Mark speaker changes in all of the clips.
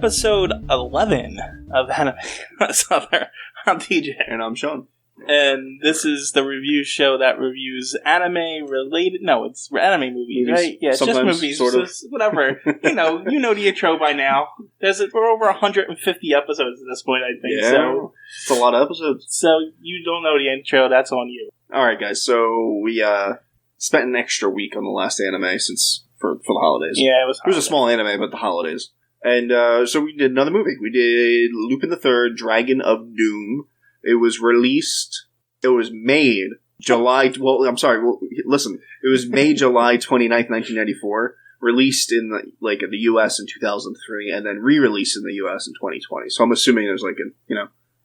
Speaker 1: episode 11 of Anime Souther. I'm TJ.
Speaker 2: And I'm Shawn.
Speaker 1: And this is the review show that reviews anime-related... No, it's anime movies, right? Yeah, it's just movies.
Speaker 2: Sort of.
Speaker 1: Just whatever. you know the intro by now. We're over 150 episodes at this point, I think.
Speaker 2: Yeah,
Speaker 1: so
Speaker 2: it's a lot of episodes.
Speaker 1: So you don't know the intro, that's on you.
Speaker 2: Alright, guys, so we spent an extra week on the last anime since for the holidays.
Speaker 1: Yeah, it was
Speaker 2: a small anime, but the holidays. And so we did another movie. We did Lupin III, Dragon of Doom. It was made July... Well, I'm sorry. Well, listen. It was May, July 29th, 1994. Released in the U.S. in 2003, and then re-released in the U.S. in 2020. So I'm assuming there's like an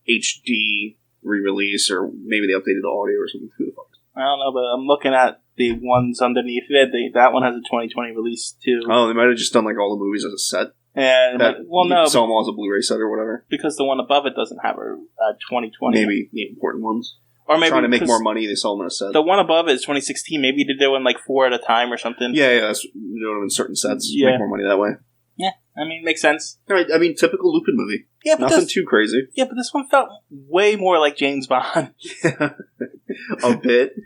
Speaker 2: HD re-release, or maybe they updated the audio or something. Who the fuck?
Speaker 1: I don't know, but I'm looking at the ones underneath it. That one has a 2020 release, too.
Speaker 2: Oh, they might have just done like all the movies as a set.
Speaker 1: And no,
Speaker 2: sell them all as a Blu-ray set or whatever.
Speaker 1: Because the one above it doesn't have a 2020.
Speaker 2: Maybe the important ones.
Speaker 1: Or maybe
Speaker 2: trying to make more money, they sell them in a set.
Speaker 1: The one above is 2016. Maybe they're doing like 4 at a time or something.
Speaker 2: Yeah, that's doing them in certain sets.
Speaker 1: Yeah.
Speaker 2: Make more money that way.
Speaker 1: Yeah, I mean, makes sense.
Speaker 2: Right, I mean, typical Lupin movie.
Speaker 1: Yeah, but
Speaker 2: nothing too crazy.
Speaker 1: Yeah, but this one felt way more like James Bond.
Speaker 2: Yeah, a bit.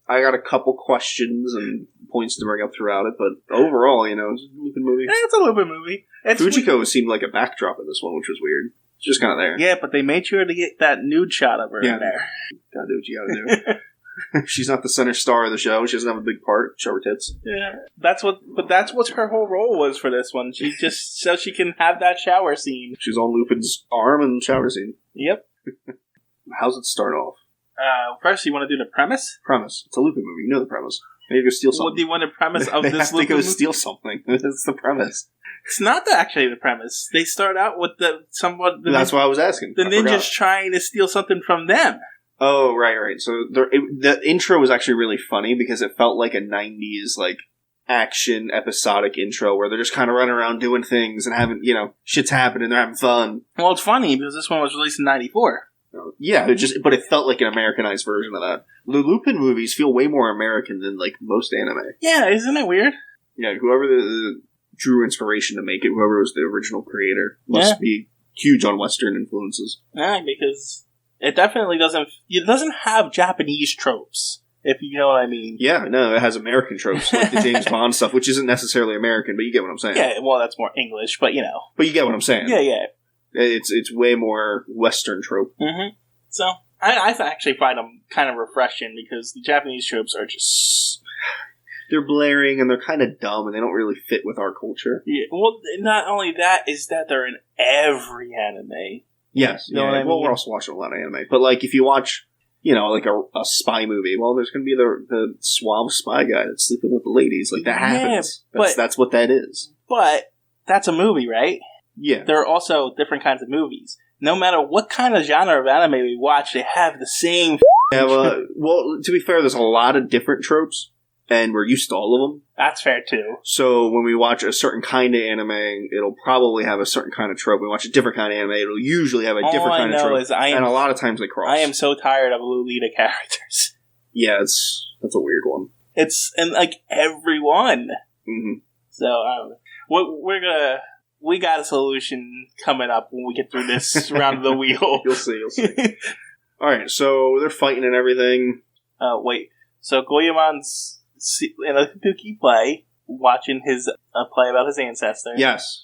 Speaker 2: I got a couple questions and points to bring up throughout it, but overall, it's a Lupin movie.
Speaker 1: Yeah, it's a Lupin movie.
Speaker 2: Fujiko seemed like a backdrop in this one, which was weird. It's just kind of there.
Speaker 1: Yeah, but they made sure to get that nude shot of her in there.
Speaker 2: Gotta do what you gotta do. She's not the center star of the show. She doesn't have a big part. Show her tits.
Speaker 1: Yeah, that's what her whole role was for this one. She just so she can have that shower scene.
Speaker 2: She's on Lupin's arm and shower scene.
Speaker 1: Yep.
Speaker 2: How's it start off?
Speaker 1: First, you want to do the premise?
Speaker 2: Premise. It's a Lupin movie. You know the premise. They need to go steal something.
Speaker 1: What do you want the premise of this
Speaker 2: Lupin movie? They have to go steal something. That's the premise.
Speaker 1: It's not actually the premise. They start out with
Speaker 2: That's why I was asking.
Speaker 1: The ninjas trying to steal something from them.
Speaker 2: Oh, right. So the intro was actually really funny because it felt like a 90s, action episodic intro where they're just kind of running around doing things and having, shit's happening, they're having fun.
Speaker 1: Well, it's funny because this one was released in 94.
Speaker 2: Yeah, but it felt like an Americanized version of that. The Lupin movies feel way more American than, most anime.
Speaker 1: Yeah, isn't it weird?
Speaker 2: Yeah, whoever the drew inspiration to make it, whoever was the original creator, must be huge on Western influences.
Speaker 1: Yeah, because it definitely doesn't have Japanese tropes, if you know what I mean.
Speaker 2: Yeah, no, it has American tropes, like the James Bond stuff, which isn't necessarily American, but you get what I'm saying.
Speaker 1: Yeah, well, that's more English, but
Speaker 2: But you get what I'm saying.
Speaker 1: Yeah.
Speaker 2: It's way more Western trope.
Speaker 1: Mm-hmm. So, I actually find them kind of refreshing, because the Japanese tropes are just...
Speaker 2: They're blaring, and they're kind of dumb, and they don't really fit with our culture.
Speaker 1: Yeah, well, not only that, is that they're in every anime.
Speaker 2: Yes.
Speaker 1: You know what I mean?
Speaker 2: Well, we're also watching a lot of anime. But, if you watch, a spy movie, well, there's going to be the suave spy guy that's sleeping with the ladies. That happens. That's what that is.
Speaker 1: But that's a movie, right?
Speaker 2: Yeah.
Speaker 1: There are also different kinds of movies. No matter what kind of genre of anime we watch, they have the same...
Speaker 2: Yeah, well, to be fair, there's a lot of different tropes, and we're used to all of them.
Speaker 1: That's fair, too.
Speaker 2: So when we watch a certain kind of anime, it'll probably have a certain kind of trope. When we watch a different kind of anime, it'll usually have a different kind of trope. And a lot of times they cross.
Speaker 1: I am so tired of Lolita characters.
Speaker 2: Yeah, that's a weird one.
Speaker 1: It's in, everyone.
Speaker 2: Mm-hmm.
Speaker 1: So, I don't know. We got a solution coming up when we get through this round of the wheel.
Speaker 2: You'll see. Alright, so they're fighting and everything.
Speaker 1: Wait. So Goemon's in a Kabuki play, watching his play about his ancestor.
Speaker 2: Yes.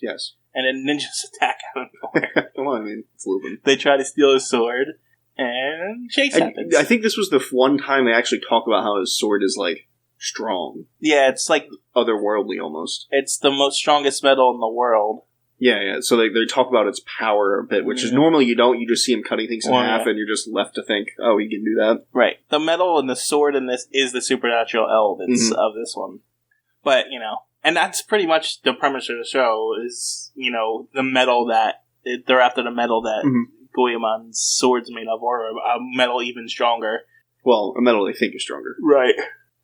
Speaker 1: And then ninjas attack out of nowhere.
Speaker 2: Well, I mean, it's Lupin.
Speaker 1: They try to steal his sword, and chase happens.
Speaker 2: I think this was the one time they actually talk about how his sword is, strong.
Speaker 1: Yeah, it's
Speaker 2: otherworldly almost.
Speaker 1: It's the most strongest metal in the world.
Speaker 2: Yeah. So they talk about its power a bit, which is normally you don't. You just see him cutting things in half, and you're just left to think, oh, he can do that. Right.
Speaker 1: The metal and the sword in this is the supernatural elements of this one. But, and that's pretty much the premise of the show is, the metal that, they're after the metal that Goemon's sword's made of, or a metal even stronger.
Speaker 2: Well, a metal they think is stronger.
Speaker 1: Right.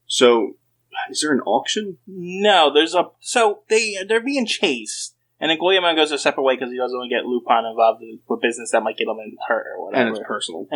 Speaker 2: So, is there an auction?
Speaker 1: No, so they're being chased, and then Goemon goes a separate way because he doesn't want to get Lupin involved with business that might get him hurt or whatever.
Speaker 2: And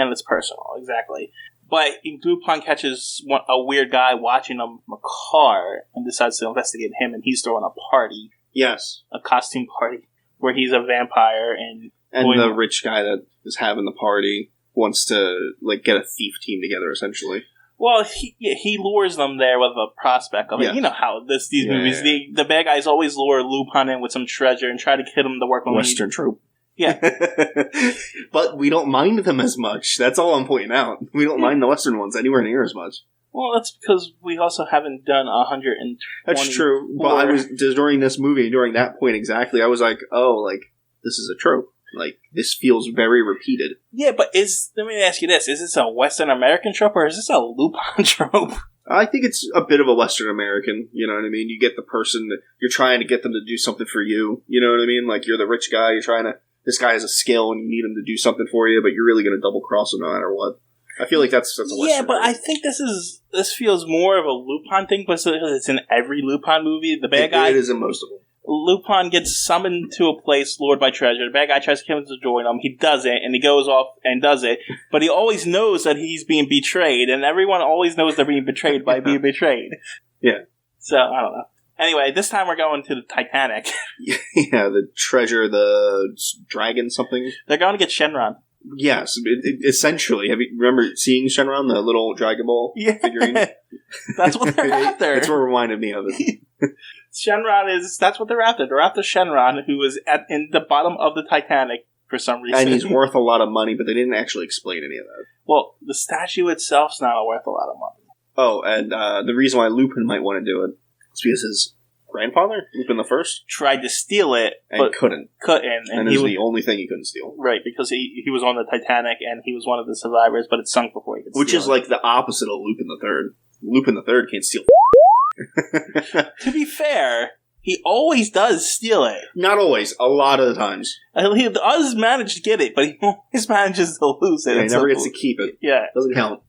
Speaker 2: it's personal.
Speaker 1: Exactly. But Lupin catches a weird guy watching a car and decides to investigate him, and he's throwing a party.
Speaker 2: Yes.
Speaker 1: A costume party. where he's a vampire and
Speaker 2: the rich guy that is having the party wants to like get a thief team together, essentially.
Speaker 1: Well, he lures them there with a prospect of it. You know how these movies, the bad guys always lure Lupin in with some treasure and try to get him to work on
Speaker 2: Western trope.
Speaker 1: Yeah.
Speaker 2: But we don't mind them as much. That's all I'm pointing out. We don't mind the Western ones anywhere near as much.
Speaker 1: Well, that's because we also haven't done 120.
Speaker 2: That's true. But I was, during this movie, during that point exactly, I was like, oh, like, this is a trope. Like, this feels very repeated.
Speaker 1: Yeah, but let me ask you this. Is this a Western American trope or is this a Lupin trope?
Speaker 2: I think it's a bit of a Western American, you know what I mean? You get the person, you're trying to get them to do something for you, you know what I mean? Like, you're the rich guy, you're trying to, this guy has a skill and you need him to do something for you, but you're really going to double cross him no matter what. I feel like that's a Western.
Speaker 1: Yeah, but I think this feels more of a Lupin thing because it's in every Lupin movie. The bad guy...
Speaker 2: It is in most of them.
Speaker 1: Lupin gets summoned to a place lured by treasure. The bad guy tries to kill him to join him. He does it, and he goes off and does it. But he always knows that he's being betrayed, and everyone always knows they're being betrayed by being betrayed.
Speaker 2: Yeah.
Speaker 1: So, I don't know. Anyway, this time we're going to the Titanic.
Speaker 2: Yeah, the treasure, the dragon something.
Speaker 1: They're going to get Shenron.
Speaker 2: Yes, essentially. Have you remember seeing Shenron, the little Dragon Ball figurine?
Speaker 1: That's what they're after.
Speaker 2: That's what reminded me of it.
Speaker 1: Shenron that's what they're after. They're after Shenron, who is in the bottom of the Titanic for some reason.
Speaker 2: And he's worth a lot of money, but they didn't actually explain any of that.
Speaker 1: Well, the statue itself's not worth a lot of money.
Speaker 2: Oh, and the reason why Lupin might want to do it is because his grandfather, Lupin the First,
Speaker 1: tried to steal it,
Speaker 2: and couldn't.
Speaker 1: And
Speaker 2: it was the only thing he couldn't steal.
Speaker 1: Right, because he was on the Titanic, and he was one of the survivors, but it sunk before he could steal it.
Speaker 2: Which is like the opposite of Lupin the Third. Lupin the Third can't steal.
Speaker 1: To be fair, he always does steal it.
Speaker 2: Not always. A lot of the times.
Speaker 1: He does manage to get it, but he always manages to lose it.
Speaker 2: Yeah, he never gets to keep it.
Speaker 1: Yeah.
Speaker 2: Doesn't count.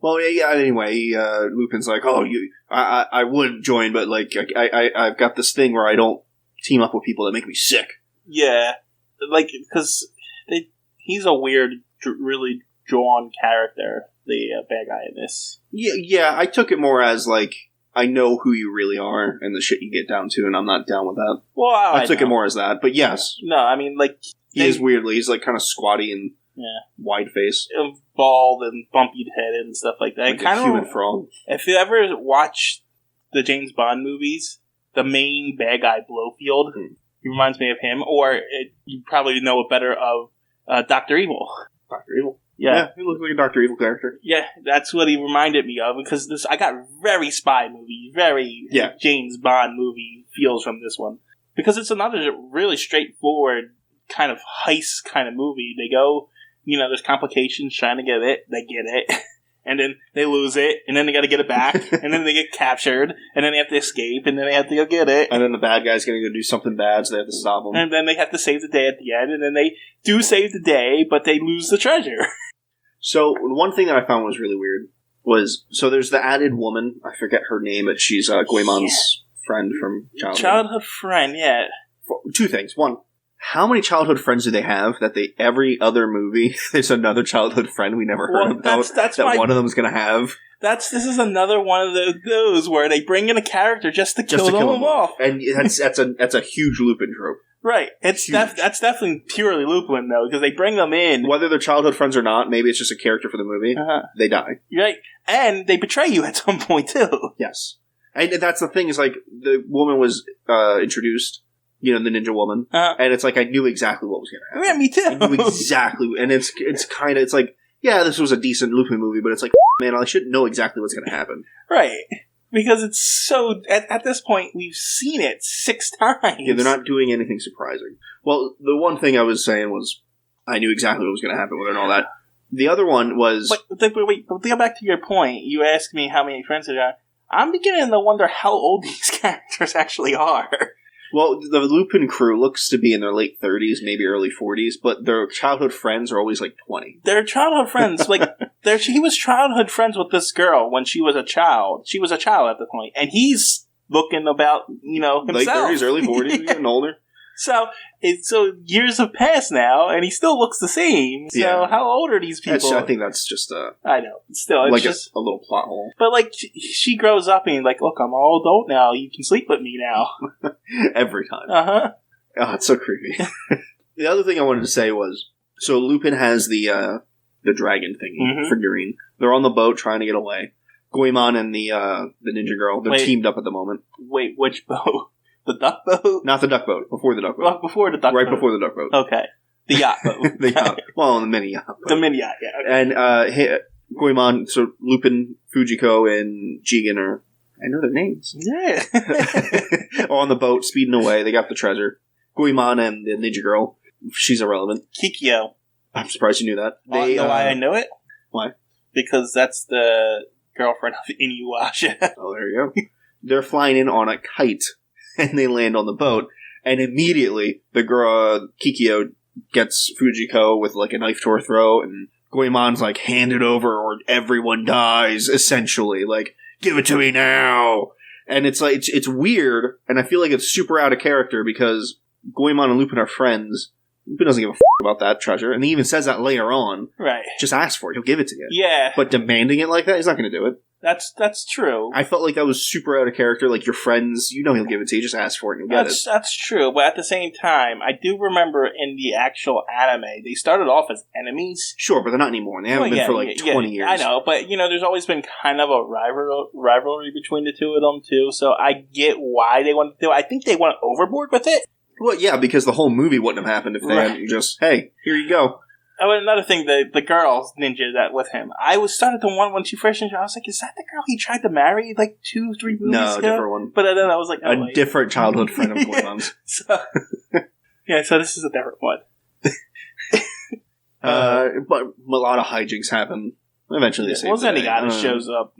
Speaker 2: Well, yeah. Anyway, Lupin's like, "Oh, I would join, but like, I've got this thing where I don't team up with people that make me sick."
Speaker 1: Yeah, like because he's a weird, really drawn character, the bad guy in this.
Speaker 2: Yeah. I took it more as like, I know who you really are and the shit you get down to, and I'm not down with that.
Speaker 1: Well, I
Speaker 2: took it more as that, but yes.
Speaker 1: No, I mean like
Speaker 2: he is weirdly. He's like kind of squatty and wide face.
Speaker 1: Bald and bumpy head and stuff like that.
Speaker 2: Like a human frog.
Speaker 1: If you ever watch the James Bond movies, the main bad guy, Blofeld, he reminds me of him. Or you probably know it better of Dr. Evil.
Speaker 2: Dr. Evil?
Speaker 1: Yeah,
Speaker 2: he looks like a Dr. Evil character.
Speaker 1: Yeah, that's what he reminded me of. Because I got very spy movie, very James Bond movie feels from this one. Because it's another really straightforward kind of heist kind of movie. They go... there's complications trying to get it. They get it. And then they lose it. And then they got to get it back. And then they get captured. And then they have to escape. And then they have to go get it.
Speaker 2: And then the bad guy's going to go do something bad, so they have to stop him.
Speaker 1: And then they have to save the day at the end. And then they do save the day, but they lose the treasure.
Speaker 2: So, one thing that I found was really weird was, so there's the added woman. I forget her name, but she's Guimon's friend from childhood.
Speaker 1: Childhood friend, yeah.
Speaker 2: Two things. One. How many childhood friends do they have that every other movie there's another childhood friend we never heard about that one of them is going to have?
Speaker 1: This is another one of those where they bring in a character just to kill them off.
Speaker 2: And that's a huge Lupin trope.
Speaker 1: Right. That's definitely purely Lupin, though, because they bring them in.
Speaker 2: Whether they're childhood friends or not, maybe it's just a character for the movie, they die.
Speaker 1: Right. And they betray you at some point, too.
Speaker 2: Yes. And that's the thing, is like, the woman was introduced... the Ninja Woman. And it's like, I knew exactly what was going to happen.
Speaker 1: Yeah, me too.
Speaker 2: I knew exactly. And it's kind of, it's like, yeah, this was a decent Lupin movie, but it's like, man, I should know exactly what's going to happen.
Speaker 1: Right. Because it's so, at this point, we've seen it 6 times.
Speaker 2: Yeah, they're not doing anything surprising. Well, the one thing I was saying was, I knew exactly what was going to happen with it and all that. The other one was...
Speaker 1: But wait, to go back to your point, you asked me how many friends there are. I'm beginning to wonder how old these characters actually are.
Speaker 2: Well, the Lupin crew looks to be in their late 30s, maybe early 40s, but their childhood friends are always like 20.
Speaker 1: They're childhood friends. He was childhood friends with this girl when she was a child. She was a child at the point, and he's looking about, himself.
Speaker 2: Late 30s, early 40s, even older.
Speaker 1: So years have passed now, and he still looks the same. So how old are these people?
Speaker 2: I think that's just
Speaker 1: I know. Still, it's
Speaker 2: like
Speaker 1: just
Speaker 2: a little plot hole.
Speaker 1: But like, she grows up and like, look, I'm all adult now. You can sleep with me now.
Speaker 2: Every time.
Speaker 1: Oh,
Speaker 2: it's so creepy. The other thing I wanted to say was, so Lupin has the dragon thingy figurine. They're on the boat trying to get away. Goemon and the ninja girl, they're teamed up at the moment.
Speaker 1: Wait, which boat? The duck boat?
Speaker 2: Not the duck boat. Before the duck boat.
Speaker 1: Well, before the duck boat.
Speaker 2: Right before the duck boat.
Speaker 1: Okay. The yacht boat.
Speaker 2: The yacht. Well, the mini yacht.
Speaker 1: The mini yacht, yeah. Okay.
Speaker 2: And Goemon, so Lupin, Fujiko, and Jigen are, I know their names.
Speaker 1: Yeah.
Speaker 2: Are on the boat, speeding away. They got the treasure. Goemon and the ninja girl, she's irrelevant.
Speaker 1: Kikyo.
Speaker 2: I'm surprised you knew that.
Speaker 1: You know why I know it?
Speaker 2: Why?
Speaker 1: Because that's the girlfriend of Inuyasha.
Speaker 2: Oh, there you go. They're flying in on a kite, and they land on the boat, and immediately the girl, Kikyo, gets Fujiko with like a knife to her throat, and Goemon's like, hand it over or everyone dies, essentially. Like, give it to me now! And it's like, it's weird, and I feel like it's super out of character because Goemon and Lupin are friends. Lupin doesn't give a about that treasure, and he even says that later on.
Speaker 1: Right.
Speaker 2: Just ask for it, he'll give it to you.
Speaker 1: Yeah.
Speaker 2: But demanding it like that, he's not going to do it.
Speaker 1: That's true.
Speaker 2: I felt like that was super out of character. Like, your friends, you know he'll give it to you. Just ask for it and you'll get it.
Speaker 1: That's true. But at the same time, I do remember in the actual anime, they started off as enemies.
Speaker 2: Sure, but they're not anymore. They haven't been for like 20 years.
Speaker 1: I know, but there's always been kind of a rivalry between the two of them too. So I get why they want to do it. I think they went overboard with it.
Speaker 2: Well, yeah, because the whole movie wouldn't have happened if they hadn't just, hey, here you go.
Speaker 1: Oh, and another thing, the girl ninja that with him, I was started to want when she first introduced. I was like, "Is that the girl he tried to marry like 2-3 movies ago?"
Speaker 2: No, different one.
Speaker 1: But then I was like,
Speaker 2: "A different childhood friend of Goemon's."
Speaker 1: So this is a different one.
Speaker 2: But a lot of hijinks happen. Eventually, they save the day.
Speaker 1: Zenigata shows up,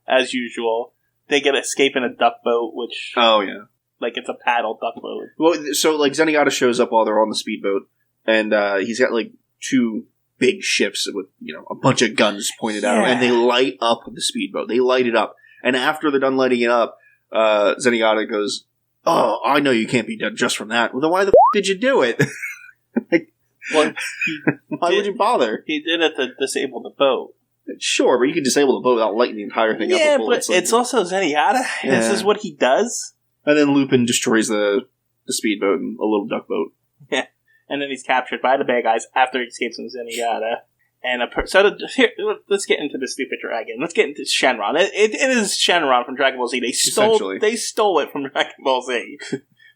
Speaker 1: as usual. They get escape in a duck boat, which like it's a paddle duck boat.
Speaker 2: Well, so like Zenigata shows up while they're on the speedboat, and he's got like 2 big ships with, a bunch of guns pointed at them, and they light up the speedboat. They light it up. And after they're done lighting it up, Zenigata goes, "Oh, I know you can't be dead just from that. Well, then why the did you do it?" Why would you bother?
Speaker 1: He did it to disable the boat.
Speaker 2: Sure, but you can disable the boat without lighting the entire thing up.
Speaker 1: Yeah, but it's also Zenigata. Yeah. This is what he does. And
Speaker 2: then Lupin destroys the speedboat and a little duck boat.
Speaker 1: Yeah. And then he's captured by the bad guys after he escapes from Zenigata. And let's get into the stupid dragon. Let's get into Shenron. It is Shenron from Dragon Ball Z. They stole it from Dragon Ball Z.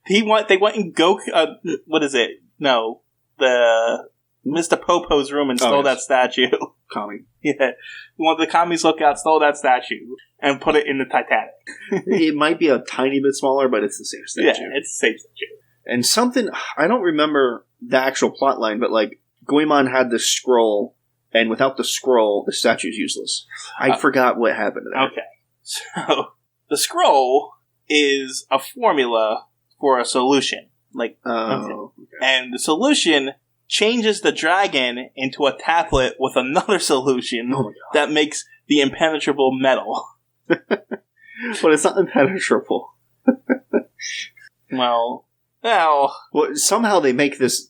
Speaker 1: They went in Goku. What is it? No, the Mr. Popo's room and stole that statue.
Speaker 2: Kami.
Speaker 1: Yeah, the Kami's lookout stole that statue and put it in the Titanic.
Speaker 2: It might be a tiny bit smaller, but it's the same statue.
Speaker 1: Yeah, it's the same statue.
Speaker 2: And something, I don't remember the actual plot line, but like, Goemon had this scroll, and without the scroll, the statue's useless. I forgot what happened to that.
Speaker 1: Okay. So, the scroll is a formula for a solution. Okay. And the solution changes the dragon into a tablet with another solution that makes the impenetrable metal.
Speaker 2: But it's not impenetrable.
Speaker 1: Well,
Speaker 2: somehow they make this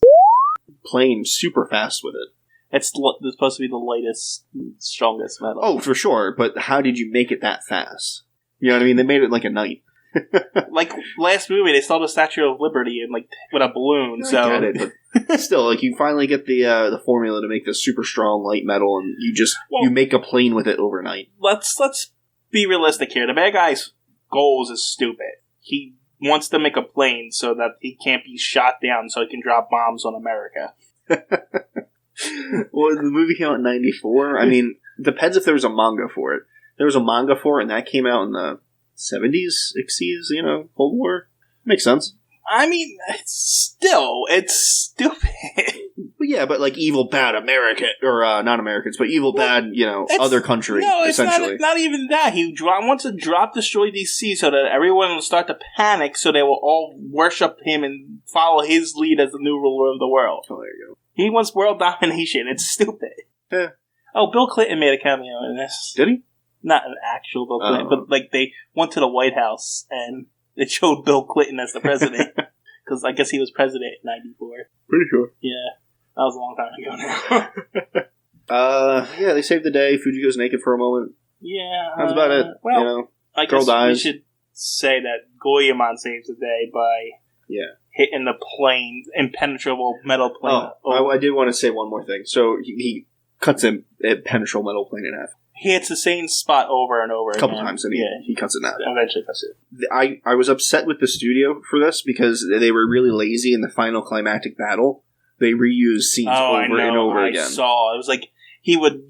Speaker 2: plane super fast with it.
Speaker 1: It's supposed to be the lightest, strongest metal.
Speaker 2: Oh, for sure. But how did you make it that fast? You know what I mean? They made it like a knight.
Speaker 1: Like last movie, they stole the Statue of Liberty and with a balloon.
Speaker 2: I get it, but still, you finally get the formula to make this super strong light metal, and you make a plane with it overnight.
Speaker 1: Let's be realistic here. The bad guy's goals is stupid. He wants to make a plane so that he can't be shot down, so he can drop bombs on America.
Speaker 2: Well, the movie came out in 94. I mean, depends if there was a manga for it. There was a manga for it, and that came out in the 70s, 60s, Cold War. Makes sense.
Speaker 1: I mean, it's stupid.
Speaker 2: Well, yeah, but like evil, bad American, or not Americans, but evil, bad, other country, essentially.
Speaker 1: It's not even that. He wants to destroy DC so that everyone will start to panic so they will all worship him and follow his lead as the new ruler of the world.
Speaker 2: Oh, there you go.
Speaker 1: He wants world domination. It's stupid.
Speaker 2: Yeah.
Speaker 1: Oh, Bill Clinton made a cameo in this.
Speaker 2: Did he?
Speaker 1: Not an actual Bill Clinton, but like they went to the White House and it showed Bill Clinton as the president. because I guess he was president in '94.
Speaker 2: Pretty sure.
Speaker 1: Yeah, that was a long time ago now.
Speaker 2: Yeah, they saved the day. Fuji goes naked for a moment.
Speaker 1: Yeah,
Speaker 2: That's about it.
Speaker 1: Well, I
Speaker 2: girl
Speaker 1: guess
Speaker 2: dies.
Speaker 1: we should say that Goemon saves the day by hitting the plane, impenetrable metal plane.
Speaker 2: I did want to say one more thing. So he cuts a impenetrable metal plane in half.
Speaker 1: He hits the same spot over and over
Speaker 2: a couple times, and he cuts it in half.
Speaker 1: Eventually cuts it.
Speaker 2: I was upset with the studio for this because they were really lazy in the final climactic battle. They reused scenes over and over again.
Speaker 1: I saw. It was like he would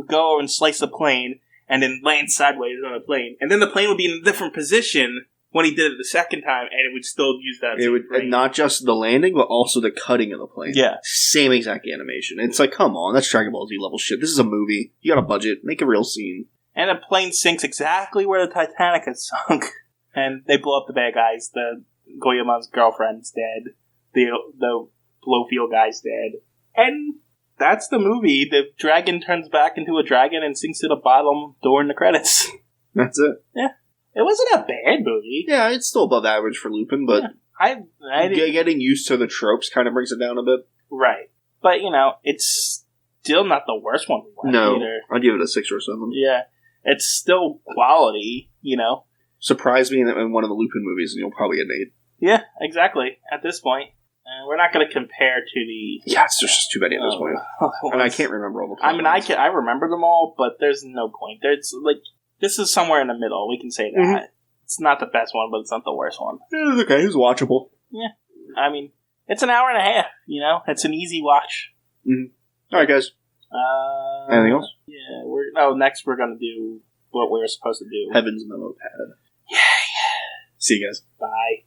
Speaker 1: go and slice the plane and then land sideways on the plane, and then the plane would be in a different position when he did it the second time, and it would still use that.
Speaker 2: It would not just the landing, but also the cutting of the plane.
Speaker 1: Yeah,
Speaker 2: same exact animation. It's like, come on, that's Dragon Ball Z level shit. This is a movie. You got a budget. Make a real scene.
Speaker 1: And the plane sinks exactly where the Titanic had sunk, and they blow up the bad guys. The Goemon's girlfriend's dead. The Blowfield guy's dead, and that's the movie. The dragon turns back into a dragon and sinks to the bottom during the credits.
Speaker 2: That's it.
Speaker 1: Yeah. It wasn't a bad movie.
Speaker 2: Yeah, it's still above average for Lupin, but
Speaker 1: I
Speaker 2: getting used to the tropes kind of brings it down a bit.
Speaker 1: Right. But, it's still not the worst one we watched either.
Speaker 2: I'd give it a 6 or 7.
Speaker 1: Yeah. It's still quality,
Speaker 2: Surprise me in one of the Lupin movies and you'll probably get an 8.
Speaker 1: Yeah, exactly. At this point. We're not going to compare to the...
Speaker 2: Yeah, it's just too many at this point. And I can't remember all the
Speaker 1: points. I remember them all, but there's no point. There's, this is somewhere in the middle. We can say that. Mm-hmm. It's not the best one, but it's not the worst one.
Speaker 2: It's okay. It's watchable.
Speaker 1: Yeah. I mean, it's an hour and a half, It's an easy watch.
Speaker 2: Mm-hmm. All right, guys. Anything else?
Speaker 1: Yeah. Next we're going to do what we were supposed to do.
Speaker 2: Heaven's Mellow Pad.
Speaker 1: Yeah.
Speaker 2: See you guys.
Speaker 1: Bye.